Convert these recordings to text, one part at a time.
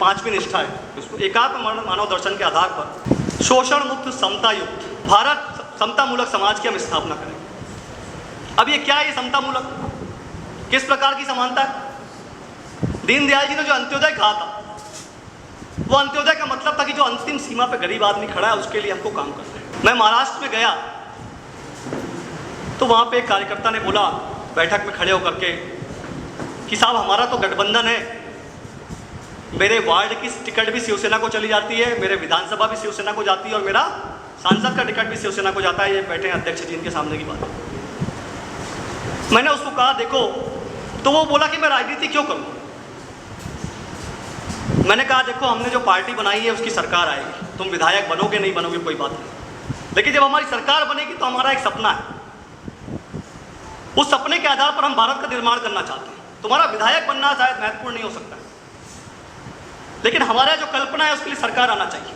पांचवी निष्ठा है, उसको एकात्म मानव दर्शन के आधार पर शोषण मुक्त समता युक्त भारत समता मूलक समाज की हम स्थापना करेंगे। अब ये क्या है, ये समता मूलक किस प्रकार की समानता है? दीनदयाल जी ने जो अंत्योदय कहा था, वो अंत्योदय का मतलब था कि जो अंतिम सीमा पे गरीब आदमी खड़ा है उसके लिए हमको काम करना है। मैं महाराष्ट्र में गया तो वहाँ पे एक कार्यकर्ता ने बोला बैठक में खड़े होकर के कि साहब हमारा तो गठबंधन है, मेरे वार्ड की टिकट भी शिवसेना को चली जाती है, मेरे विधानसभा भी शिवसेना को जाती है और मेरा सांसद का टिकट भी शिवसेना को जाता है। ये बैठे हैं अध्यक्ष जी, इनके सामने की बात है। मैंने उसको कहा देखो, तो वो बोला कि मैं राजनीति क्यों करूँ। मैंने कहा देखो, हमने जो पार्टी बनाई है उसकी सरकार आएगी, तुम विधायक बनोगे नहीं बनोगे कोई बात नहीं, लेकिन जब हमारी सरकार बनेगी तो हमारा एक सपना है, उस सपने के आधार पर हम भारत का निर्माण करना चाहते हैं। तुम्हारा विधायक बनना शायद महत्वपूर्ण नहीं हो सकता, लेकिन हमारा जो कल्पना है उसके लिए सरकार आना चाहिए।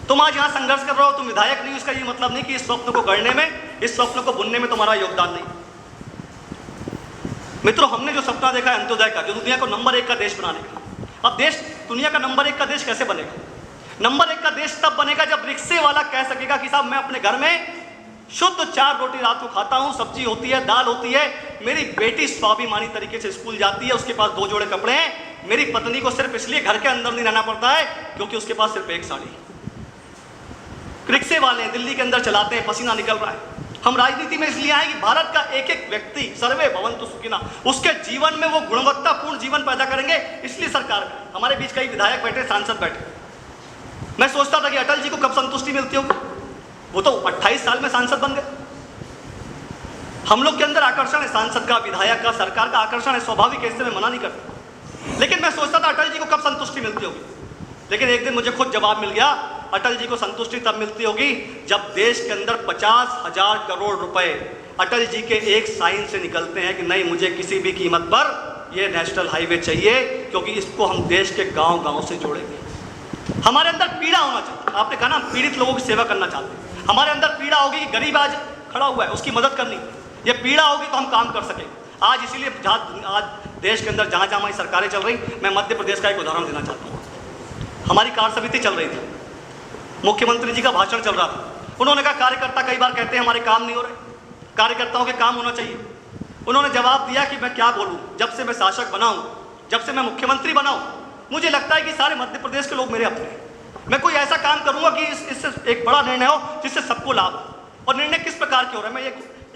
तुम आज यहाँ संघर्ष कर रहे हो, तुम विधायक नहीं, इसका ये मतलब नहीं कि इस स्वप्न को गढ़ने में, इस स्वप्न को बुनने में तुम्हारा योगदान नहीं। मित्रों, हमने जो सपना देखा है अंत्योदय का, जो दुनिया को नंबर 1 का देश बनाने का, अब देश दुनिया का नंबर 1 का देश कैसे बनेगा? नंबर 1 का देश तब बनेगा जब रिक्शे वाला कह सकेगा कि साहब मैं अपने घर में शुद्ध 4 रोटी रात को खाता हूँ, सब्जी होती है, दाल होती है, मेरी बेटी स्वाभिमानी तरीके से स्कूल जाती है, उसके पास 2 जोड़े कपड़े हैं, मेरी पत्नी को सिर्फ इसलिए घर के अंदर नहीं रहना पड़ता है क्योंकि उसके पास सिर्फ एक साड़ी। रिक्शे वाले दिल्ली के अंदर चलाते हैं, पसीना निकल रहा है। हम राजनीति में इसलिए आए कि भारत का एक एक व्यक्ति सर्वे भवन्तु सुखिनः, उसके जीवन में वो गुणवत्तापूर्ण जीवन पैदा करेंगे, इसलिए सरकार है। हमारे बीच कई विधायक बैठे, सांसद बैठे। मैं सोचता था कि अटल जी को कब संतुष्टि मिलती होगी, वो तो 28 साल में सांसद बन गए। हम लोग के अंदर आकर्षण है सांसद का, विधायक का, सरकार का आकर्षण है, स्वाभाविक है, इससे मैं मना नहीं करता। लेकिन मैं सोचता था अटल जी को कब संतुष्टि मिलती होगी, लेकिन एक दिन मुझे खुद जवाब मिल गया, अटल जी को संतुष्टि तब मिलती होगी जब देश के अंदर 50,000 करोड़ रुपए अटल जी के एक साइन से निकलते हैं कि नहीं, मुझे किसी भी कीमत पर यह नेशनल हाईवे चाहिए क्योंकि इसको हम देश के गांव-गांव से जोड़ेंगे। हमारे अंदर पीड़ा होना चाहिए। आपने कहा ना, हम पीड़ित लोगों की सेवा करना चाहते हैं। हमारे अंदर पीड़ा होगी कि गरीब आज खड़ा हुआ है, उसकी मदद करनी, ये पीड़ा होगी तो हम काम कर सकेंगे। आज इसीलिए आज देश के अंदर जहाँ जहाँ हमारी सरकारें चल रही, मैं मध्य प्रदेश का एक उदाहरण देना चाहता हूँ। हमारी कार्य समिति चल रही थी, मुख्यमंत्री जी का भाषण चल रहा था। उन्होंने कहा कार्यकर्ता कई बार कहते हैं हमारे काम नहीं हो रहे, कार्यकर्ताओं के काम होना चाहिए। उन्होंने जवाब दिया कि मैं क्या बोलूं, जब से मैं शासक बना हूं, जब से मैं मुख्यमंत्री बना हूं, मुझे लगता है कि सारे मध्य प्रदेश के लोग मेरे अपने हैं। मैं कोई ऐसा काम करूंगा कि इससे एक बड़ा निर्णय हो जिससे सबको लाभ हो। और निर्णय किस प्रकार के हो रहा है, मैं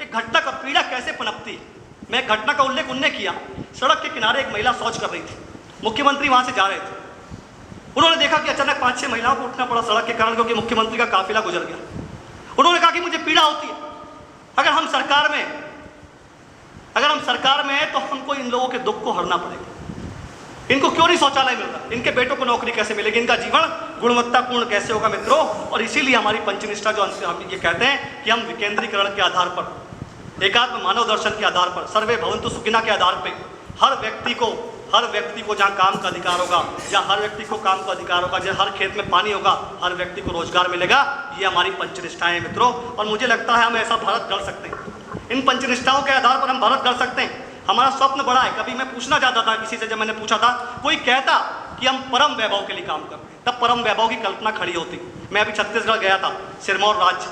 एक घटना का पीड़ा कैसे पनपती, मैं एक घटना का उल्लेख उन्होंने किया। सड़क के किनारे एक महिला शौच कर रही थी, मुख्यमंत्री वहां से जा रहे थे। उन्होंने देखा कि अचानक 5-6 महिलाओं को उठना पड़ा सड़क के कारण, क्योंकि मुख्यमंत्री का काफिला गुजर गया। उन्होंने कहा कि मुझे पीड़ा होती है, अगर हम सरकार में हैं तो हमको इन लोगों के दुख को हरना पड़ेगा। इनको क्यों नहीं शौचालय मिल रहा, इनके बेटों को नौकरी कैसे मिलेगी, इनका जीवन गुणवत्तापूर्ण कैसे होगा मित्रों। और इसीलिए हमारी पंचनिष्ठा जो हम ये कहते हैं कि हम विकेंद्रीकरण के आधार पर, एकात्म मानव दर्शन के आधार पर, सर्वे भवन्तु सुखिनः के आधार पर हर व्यक्ति को जहाँ काम का अधिकार होगा, जहाँ हर व्यक्ति को काम का अधिकार होगा, जहाँ हर खेत में पानी होगा, हर व्यक्ति को रोजगार मिलेगा। ये हमारी पंचनिष्ठाएं मित्रों, और मुझे लगता है हम ऐसा भारत गढ़ सकते हैं। इन पंचनिष्ठाओं के आधार पर हम भारत गढ़ सकते हैं। हमारा स्वप्न बड़ा है। कभी मैं पूछना चाहता था किसी से, जब मैंने पूछा था, कोई कहता कि हम परम वैभव के लिए काम करते हैं, तब परम वैभव की कल्पना खड़ी होती। मैं अभी छत्तीसगढ़ गया था, सिरमौर राज्य।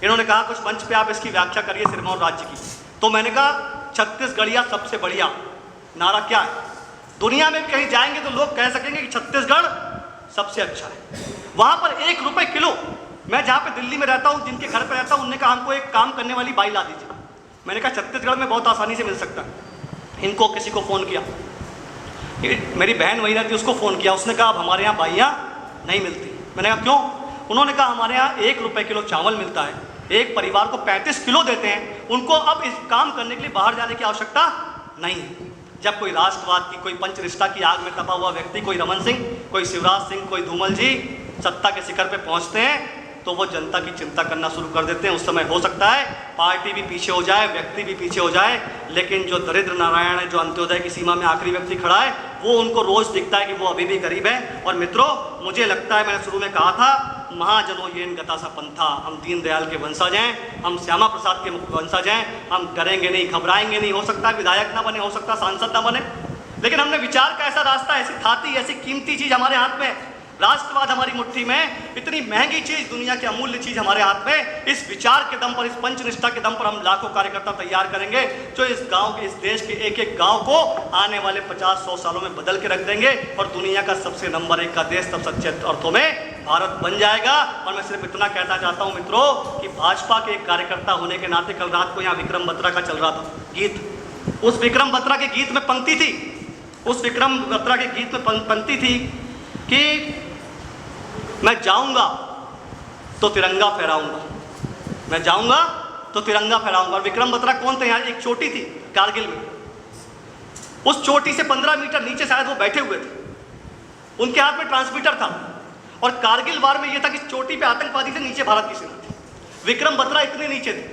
इन्होंने कहा कुछ मंच पे आप इसकी व्याख्या करिए सिरमौर राज्य की। तो मैंने कहा छत्तीसगढ़िया सबसे बढ़िया नारा क्या है? दुनिया में भी कहीं जाएंगे तो लोग कह सकेंगे कि छत्तीसगढ़ सबसे अच्छा है। वहां पर 1 रुपये किलो, मैं जहाँ पे दिल्ली में रहता हूँ, जिनके घर पे रहता हूँ, उनने कहा हमको एक काम करने वाली बाई ला दीजिए। मैंने कहा छत्तीसगढ़ में बहुत आसानी से मिल सकता है। इनको किसी को फ़ोन किया, मेरी बहन वही रहती, उसको फ़ोन किया, उसने कहा अब हमारे यहाँ बाइयाँ नहीं मिलती। मैंने कहा क्यों? उन्होंने कहा हमारे यहाँ 1 रुपये किलो चावल मिलता है, एक परिवार को 35 किलो देते हैं, उनको अब इस काम करने के लिए बाहर जाने की आवश्यकता नहीं है। जब कोई राष्ट्रवाद की, कोई पंचनिष्ठा की आग में तपा हुआ व्यक्ति, कोई रमन सिंह, कोई शिवराज सिंह, कोई धूमल जी सत्ता के शिखर पे पहुंचते हैं तो वो जनता की चिंता करना शुरू कर देते हैं। उस समय हो सकता है पार्टी भी पीछे हो जाए, व्यक्ति भी पीछे हो जाए, लेकिन जो दरिद्र नारायण है, जो अंत्योदय की सीमा में आखिरी व्यक्ति खड़ा है, वो उनको रोज दिखता है कि वो अभी भी गरीब है। और मित्रों, मुझे लगता है, मैंने शुरू में कहा था, महाजनो येन गता सा पंथा, हम दीनदयाल के वंशज हैं, हम श्यामा प्रसाद के वंशज हैं, हम डरेंगे नहीं, घबराएंगे नहीं। हो सकता है विधायक ना बने, हो सकता है सांसद ना बने, लेकिन हमने विचार का ऐसा रास्ता, ऐसी थाती, ऐसी कीमती चीज हमारे हाथ में, राष्ट्रवाद हमारी मुट्ठी में, इतनी महंगी चीज, दुनिया की अमूल्य चीज हमारे हाथ में, इस विचार के दम पर, इस पंचनिष्ठा के दम पर हम लाखों कार्यकर्ता तैयार करेंगे जो इस गांव के, इस देश के एक एक गांव को आने वाले 50-100 सालों में बदल के रख देंगे और दुनिया का सबसे नंबर 1 का देश तब सच्चे अर्थों में भारत बन जाएगा। और मैं सिर्फ इतना कहना चाहता हूं मित्रों कि भाजपा के एक कार्यकर्ता होने के नाते कल रात को यहाँ विक्रम बत्रा का चल रहा था गीत, उस विक्रम बत्रा के गीत में पंक्ति थी, उस विक्रम बत्रा के गीत में पंक्ति थी कि मैं जाऊंगा तो तिरंगा फहराऊंगा, मैं जाऊंगा तो तिरंगा फहराऊंगा। और विक्रम बत्रा कौन थे? यहाँ एक चोटी थी कारगिल में, उस चोटी से 15 मीटर नीचे शायद वो बैठे हुए थे, उनके हाथ में ट्रांसमीटर था और कारगिल वार में यह था कि चोटी पे आतंकवादी थे, नीचे भारत की सेना थी। विक्रम बत्रा इतने नीचे थे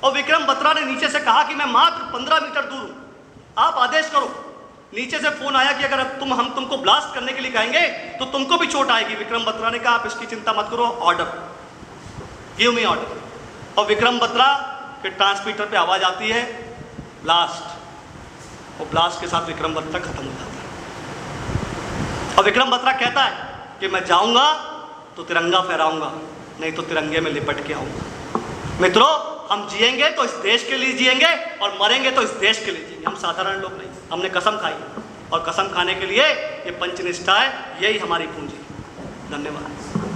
और विक्रम बत्रा ने नीचे से कहा कि मैं मात्र 15 मीटर दूर हूं, आप आदेश करो। नीचे से फोन आया कि अगर हम तुमको ब्लास्ट करने के लिए कहेंगे तो तुमको भी चोट आएगी। विक्रम बत्रा ने कहा आप इसकी चिंता मत करो, ऑर्डर, गिव मी ऑर्डर। और विक्रम बत्रा के ट्रांसमीटर पे आवाज आती है ब्लास्ट, और ब्लास्ट के साथ विक्रम बत्रा खत्म हो जाता है। और विक्रम बत्रा कहता है कि मैं जाऊंगा तो तिरंगा फहराऊंगा, नहीं तो तिरंगे में लिपट के आऊंगा। मित्रों, हम जिएंगे तो इस देश के लिए जिएंगे और मरेंगे तो इस देश के लिए जिएंगे। हम साधारण लोग नहीं, हमने कसम खाई और कसम खाने के लिए ये पंचनिष्ठा है, यही हमारी पूंजी। धन्यवाद।